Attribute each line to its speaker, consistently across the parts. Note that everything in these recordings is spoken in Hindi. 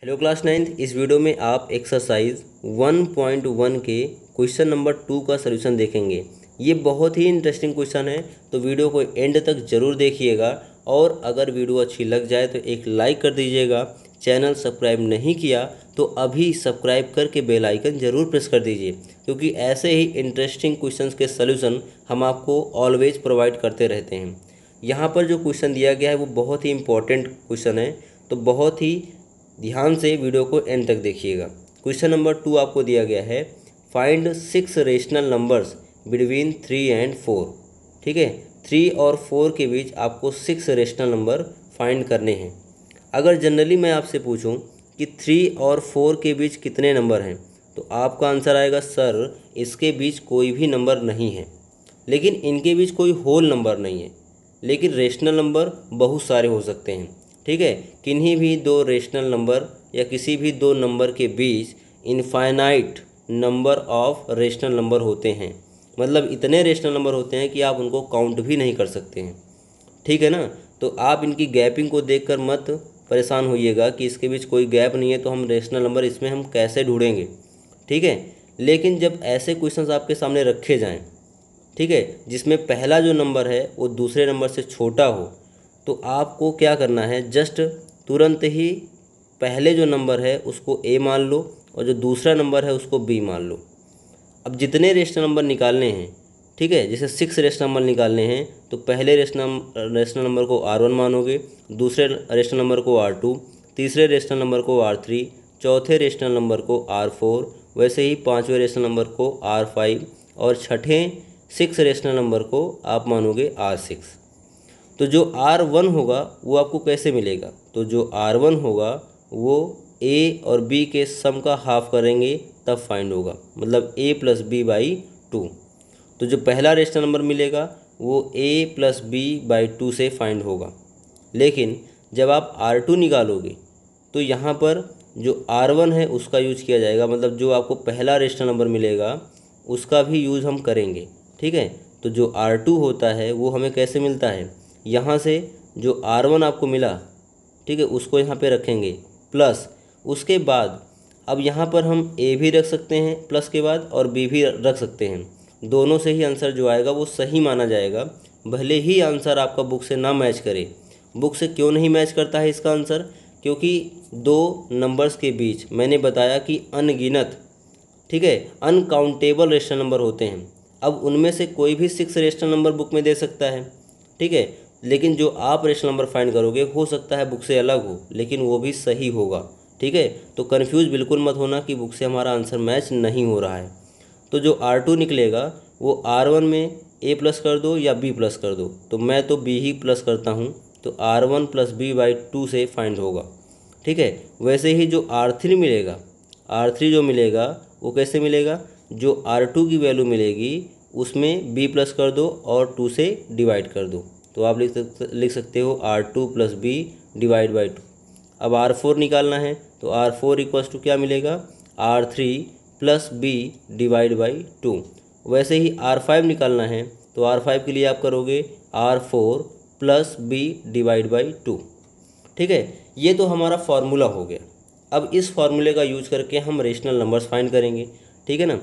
Speaker 1: Hello class 9th। इस वीडियो में आप एक्सरसाइज 1.1 के क्वेश्चन नंबर 2 का सलूशन देखेंगे। ये बहुत ही इंटरेस्टिंग क्वेश्चन है, तो वीडियो को एंड तक ज़रूर देखिएगा। और अगर वीडियो अच्छी लग जाए तो एक लाइक कर दीजिएगा। चैनल सब्सक्राइब नहीं किया तो अभी सब्सक्राइब करके बेल आइकन ज़रूर प्रेस कर दीजिए, क्योंकि ऐसे ही इंटरेस्टिंग क्वेश्चंस के सलूशन हम आपको ऑलवेज प्रोवाइड करते रहते हैं। यहाँ पर जो क्वेश्चन दिया गया है वो बहुत ही इंपॉर्टेंट क्वेश्चन है, तो बहुत ही ध्यान से वीडियो को एंड तक देखिएगा। क्वेश्चन नंबर 2 आपको दिया गया है, find 6 rational numbers between 3 and 4। ठीक है, 3 और 4 के बीच आपको 6 रेशनल नंबर फाइंड करने हैं। अगर जनरली मैं आपसे पूछूं कि 3 और 4 के बीच कितने नंबर हैं, तो आपका आंसर आएगा सर इसके बीच कोई भी नंबर नहीं है, लेकिन इनके बीच कोई होल नंबर नहीं है। लेकिन रेशनल नंबर बहुत सारे हो सकते हैं। ठीक है, किन्हीं भी दो रेशनल नंबर या किसी भी दो नंबर के बीच infinite number of rational number होते हैं। मतलब इतने रेशनल नंबर होते हैं कि आप उनको काउंट भी नहीं कर सकते हैं। ठीक है ना, तो आप इनकी गैपिंग को देखकर मत परेशान होइएगा कि इसके बीच कोई गैप नहीं है तो हम रेशनल नंबर इसमें हम कैसे ढूंढेंगे। ठीक है, लेकिन जब ऐसे क्वेश्चंस आपके सामने रखे जाएं, ठीक है, जिसमें पहला जो नंबर है वो दूसरे नंबर से छोटा हो, तो आपको क्या करना है, जस्ट तुरंत ही पहले जो नंबर है उसको ए मान लो और जो दूसरा नंबर है उसको बी मान लो। अब जितने रेशनल नंबर निकालने हैं, ठीक है, जैसे 6 रेशनल नंबर निकालने हैं, तो पहले रेशनल नंबर को R1 मानोगे, दूसरे रेशनल नंबर को R2, तीसरे रेशनल नंबर को R3, चौथे रेशनल नंबर को R4, वैसे ही पाँचवें रेशनल नंबर को R5 और छठे 6 रेशनल नंबर को आप मानोगे R6। तो जो R1 होगा वो आपको कैसे मिलेगा, तो जो R1 होगा वो A और B के सम का हाफ करेंगे तब फाइंड होगा, मतलब A प्लस बी बाई 2। तो जो पहला रेशनल नंबर मिलेगा वो A प्लस बी बाई 2 से फाइंड होगा। लेकिन जब आप R2 निकालोगे तो यहाँ पर जो R1 है उसका यूज किया जाएगा, मतलब जो आपको पहला रेशनल नंबर मिलेगा उसका भी यूज़ हम करेंगे। ठीक है, तो जो R2 होता है वो हमें कैसे मिलता है, यहाँ से जो R1 आपको मिला, ठीक है, उसको यहाँ पे रखेंगे प्लस, उसके बाद अब यहाँ पर हम A भी रख सकते हैं प्लस के बाद और B भी रख सकते हैं। दोनों से ही आंसर जो आएगा वो सही माना जाएगा, भले ही आंसर आपका बुक से ना मैच करे। बुक से क्यों नहीं मैच करता है इसका आंसर, क्योंकि दो नंबर्स के बीच मैंने बताया कि अनगिनत, ठीक है, अनकाउंटेबल रेशनल नंबर होते हैं। अब उनमें से कोई भी 6 रेशनल नंबर बुक में दे सकता है। ठीक है, लेकिन जो आप रेशनल नंबर फाइंड करोगे हो सकता है बुक से अलग हो, लेकिन वो भी सही होगा। ठीक है, तो कन्फ्यूज़ बिल्कुल मत होना कि बुक से हमारा आंसर मैच नहीं हो रहा है। तो जो R2 निकलेगा वो R1 में A प्लस कर दो या B प्लस कर दो, तो मैं तो B ही प्लस करता हूँ, तो R1 प्लस बी बाई 2 से फाइंड होगा। ठीक है, वैसे ही जो R3 मिलेगा, R3 जो मिलेगा वो कैसे मिलेगा, जो R2 की वैल्यू मिलेगी उसमें B प्लस कर दो और 2 से डिवाइड कर दो, तो आप लिख सकते हो R2 plus B divide by 2। अब R4 निकालना है तो R4 इक्वल्स टू क्या मिलेगा, R3 plus B divide by 2। वैसे ही R5 निकालना है तो R5 के लिए आप करोगे R4 plus B divide by 2। ठीक है, ये तो हमारा फार्मूला हो गया। अब इस फार्मूले का यूज करके हम रेशनल नंबर्स फाइंड करेंगे। ठीक है ना,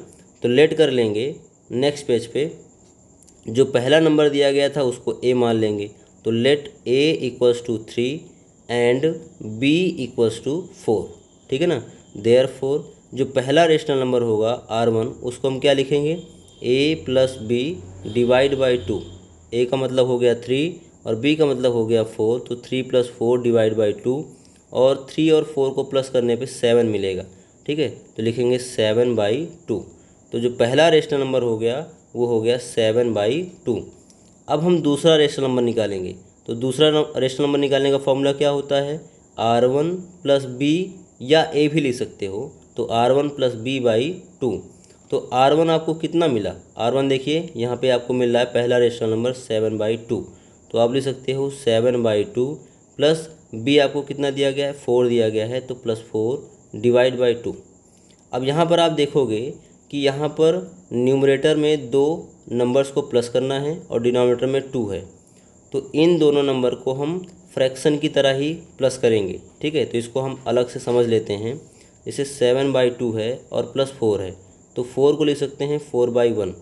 Speaker 1: तो लेट कर लेंगे नेक्स्ट पेज पे, जो पहला नंबर दिया गया था उसको A मान लेंगे, तो let A equals to 3 and B equals to 4। ठीक है ना, देयरफॉर जो पहला रेशनल नंबर होगा R1 उसको हम क्या लिखेंगे, A plus B divide by 2। A का मतलब हो गया 3 और B का मतलब हो गया 4, तो 3 प्लस 4 डिवाइड बाई 2, और 3 और 4 को प्लस करने पे 7 मिलेगा। ठीक है, तो लिखेंगे 7 बाई 2। तो जो पहला रेशनल नंबर हो गया वो हो गया 7 बाई 2। अब हम दूसरा रेशनल नंबर निकालेंगे, तो दूसरा रेशनल नंबर निकालने का फॉर्मूला क्या होता है, R1 प्लस बी, या A भी लिख सकते हो, तो R1 प्लस बी बाई 2। तो R1 आपको कितना मिला, R1 देखिए यहाँ पे आपको मिल रहा है पहला रेशनल नंबर 7 बाई 2, तो आप लिख सकते हो 7 बाई 2 प्लस B आपको कितना दिया गया है, 4 दिया गया है, तो प्लस 4 डिवाइड बाई 2। अब यहाँ पर आप देखोगे कि यहाँ पर न्यूमरेटर में दो नंबर्स को प्लस करना है और डिनोमिनेटर में 2 है, तो इन दोनों नंबर को हम फ्रैक्शन की तरह ही प्लस करेंगे। ठीक है, तो इसको हम अलग से समझ लेते हैं। जैसे 7/2 है और प्लस 4 है, तो 4 को लिख सकते हैं 4/1।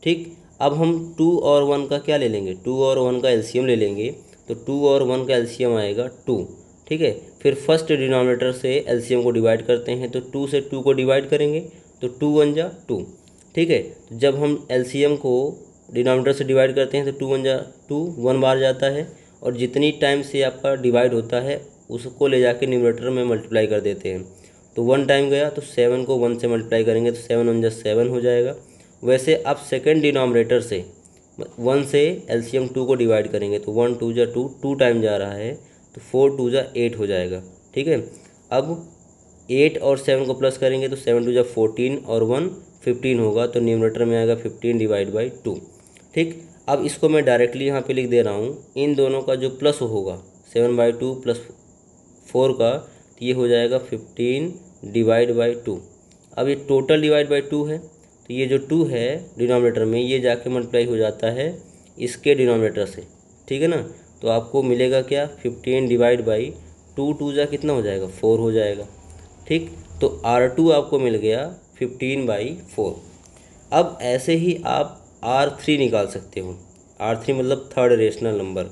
Speaker 1: ठीक, अब हम 2 और 1 का क्या ले लेंगे, 2 और 1 का एलसीएम ले लेंगे। तो 2 और 1 का एलसीएम आएगा 2। ठीक है, फिर फर्स्ट डिनोमिनेटर से एलसीएम को डिवाइड करते हैं, तो 2 से 2 को डिवाइड करेंगे तो 2 1 जा 2। ठीक है, जब हम एलसीएम को डिनोमिनेटर से डिवाइड करते हैं तो 2 1 जा 2, 1 बार जाता है, और जितनी टाइम से आपका डिवाइड होता है उसको ले जाके न्यूमरेटर में मल्टीप्लाई कर देते हैं। तो 1 टाइम गया तो 7 को 1 से मल्टीप्लाई करेंगे तो 7 1 जा 7 हो जाएगा। वैसे अब सेकेंड डिनोमिनेटर से 1 से एलसीएम 2 को डिवाइड करेंगे तो 1 2 जा 2, 2 टाइम जा रहा है तो 4 2 जा 8 हो जाएगा। ठीक है, अब 8 और 7 को प्लस करेंगे तो 7 2 जा 14 और 1 15 होगा, तो न्यूमरेटर में आएगा 15/2। ठीक, अब इसको मैं डायरेक्टली यहाँ पे लिख दे रहा हूँ। इन दोनों का जो प्लस होगा 7/2 प्लस 4 का, तो ये हो जाएगा 15/2। अब ये टोटल डिवाइड बाई 2 है, तो ये जो 2 है डिनोमिनेटर में, ये जाके मल्टीप्लाई हो जाता है इसके डिनोमिनेटर से। ठीक है ना, तो आपको मिलेगा क्या, 15/2, 2 जा कितना हो जाएगा, 4 हो जाएगा। ठीक, तो R2 आपको मिल गया 15/4। अब ऐसे ही आप R3 निकाल सकते हो। R3 मतलब थर्ड रेशनल नंबर।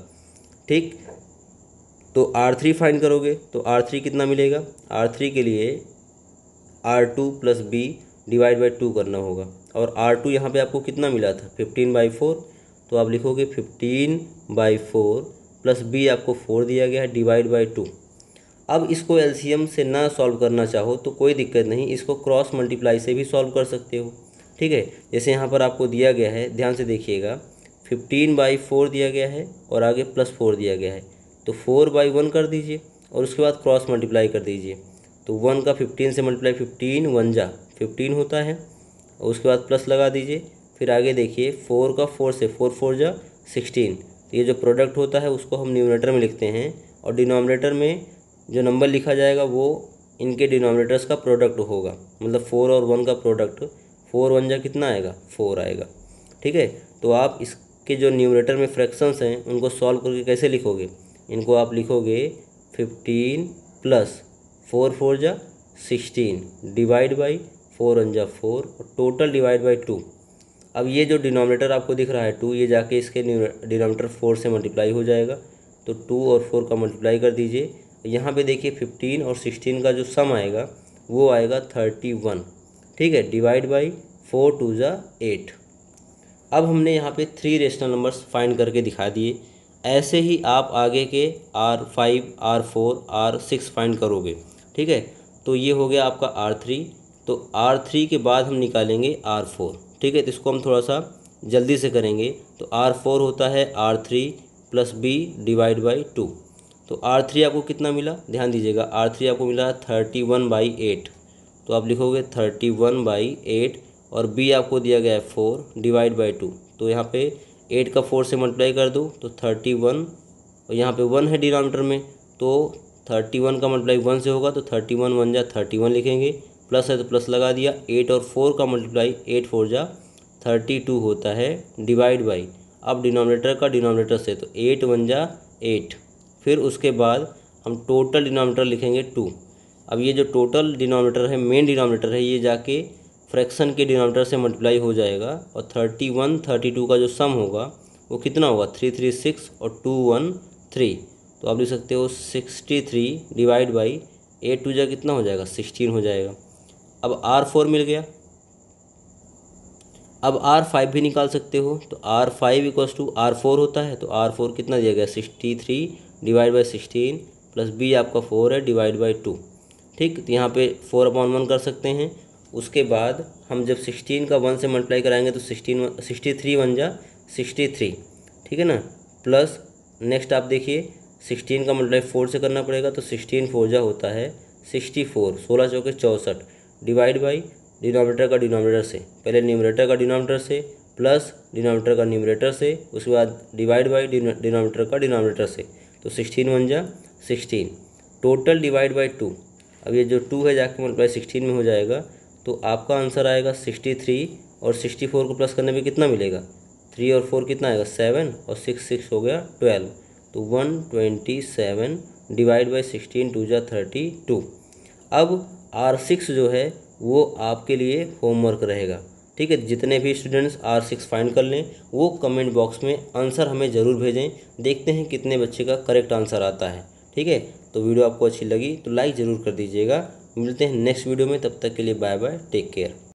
Speaker 1: ठीक, तो R3 फाइंड करोगे तो R3 कितना मिलेगा, R3 के लिए R2 + B डिवाइड बाई 2 करना होगा, और R2 यहाँ पे आपको कितना मिला था 15/4, तो आप लिखोगे 15/4 प्लस B आपको 4 दिया गया है डिवाइड बाई 2। अब इसको एलसीएम से ना सॉल्व करना चाहो तो कोई दिक्कत नहीं, इसको क्रॉस मल्टीप्लाई से भी सॉल्व कर सकते हो। ठीक है, जैसे यहाँ पर आपको दिया गया है, ध्यान से देखिएगा, 15/4 दिया गया है और आगे +4 दिया गया है, तो 4/1 कर दीजिए और उसके बाद क्रॉस मल्टीप्लाई कर दीजिए। तो 1 का 15 से मल्टीप्लाई 15 1 जा 15 होता है, और उसके बाद प्लस लगा दीजिए। फिर आगे देखिए 4 का 4 से 4 4 जा 16, तो ये जो प्रोडक्ट होता है उसको हम न्यूमरेटर में लिखते हैं, और डिनोमिनेटर में जो नंबर लिखा जाएगा वो इनके डिनोमिनेटर्स का प्रोडक्ट होगा, मतलब 4 और 1 का प्रोडक्ट। 4 1 जा कितना आएगा, 4 आएगा। ठीक है, तो आप इसके जो न्यूमरेटर में फ्रैक्शंस हैं उनको सॉल्व करके कैसे लिखोगे, इनको आप लिखोगे 15 + 4 4 जा 16 डिवाइड बाई 4 1 जा 4 और टोटल डिवाइड बाई 2। अब ये जो डिनोमिनेटर आपको दिख रहा है 2, ये जाके इसके डिनोमिनेटर 4 से मल्टीप्लाई हो जाएगा, तो 2 और 4 का मल्टीप्लाई कर दीजिए। यहाँ पे देखिए 15 और 16 का जो सम आएगा वो आएगा 31। ठीक है, डिवाइड बाई 4 2 जा 8। अब हमने यहाँ पे 3 रेशनल नंबर्स फाइंड करके दिखा दिए। ऐसे ही आप आगे के R5 R4 R6 फाइंड करोगे। ठीक है, तो ये हो गया आपका R3। तो R3 के बाद हम निकालेंगे R4। ठीक है, तो इसको हम थोड़ा सा जल्दी से करेंगे। तो R4 होता है R3 + B डिवाइड बाई 2। तो R3 आपको कितना मिला, ध्यान दीजिएगा, R3 आपको मिला 31/8, तो आप लिखोगे 31/8, और B आपको दिया गया है 4 डिवाइड बाई 2। तो यहाँ पे 8 का 4 से मल्टीप्लाई कर दो तो 31, और यहाँ पे 1 है डिनोमिनेटर में, तो 31 का मल्टीप्लाई 1 से होगा तो 31 1 जा 31 लिखेंगे, प्लस है तो प्लस लगा दिया। 8 और 4 का मल्टीप्लाई 8 4 जा 32 होता है, डिवाइड बाई अब डिनोमिनेटर का डिनोमिनेटर से, तो 8 1 जा 8। फिर उसके बाद हम टोटल डिनोमिनेटर लिखेंगे 2। अब ये जो टोटल डिनोमिनेटर है, मेन डिनोमिनेटर है, ये जाके फ्रैक्शन के डिनोमिनेटर से मल्टीप्लाई हो जाएगा, और 31 32 का जो सम होगा वो कितना होगा 3 3 6 और 2 1 3, तो आप लिख सकते हो 63 डिवाइड बाई 8 2 जा कितना हो जाएगा 16 हो जाएगा। अब R4 मिल गया। अब R5 भी निकाल सकते हो, तो R5 = R4 होता है, तो R4 कितना दिया गया 63 डिवाइड बाई 16 प्लस B आपका 4 है डिवाइड बाई 2। ठीक, तो यहाँ पे 4/1 कर सकते हैं। उसके बाद हम जब 16 का 1 से मल्टीप्लाई कराएंगे तो 63 1 जा 63। ठीक है ना, प्लस नेक्स्ट आप देखिए 16 का मल्टीप्लाई 4 से करना पड़ेगा, तो 16 4 जा होता है 64, 16 चौके 64 डिवाइड बाई डिनोमिनेटर का डिनोमिनेटर से, पहले न्यूमरेटर का डिनोमिनेटर से प्लस डिनोमिनेटर का न्यूमरेटर से, उसके बाद डिवाइड बाई डिनोमिनेटर का डिनोमिनेटर से, तो 16 1 जा 16 टोटल डिवाइड बाई 2। अब ये जो 2 है जाके मल्टीप्लाई 16 में हो जाएगा, तो आपका आंसर आएगा 63, और 64 को प्लस करने पे कितना मिलेगा 3 और 4 कितना आएगा 7, और 6 6 हो गया 12। तो 127 डिवाइड बाई 16 2 जा 32। अब R6 जो है वो आपके लिए होमवर्क रहेगा, ठीक है। जितने भी स्टूडेंट्स R6 फाइंड कर लें वो कमेंट बॉक्स में आंसर हमें ज़रूर भेजें, देखते हैं कितने बच्चे का करेक्ट आंसर आता है, ठीक है। तो वीडियो आपको अच्छी लगी तो लाइक ज़रूर कर दीजिएगा। मिलते हैं नेक्स्ट वीडियो में, तब तक के लिए बाय बाय, टेक केयर।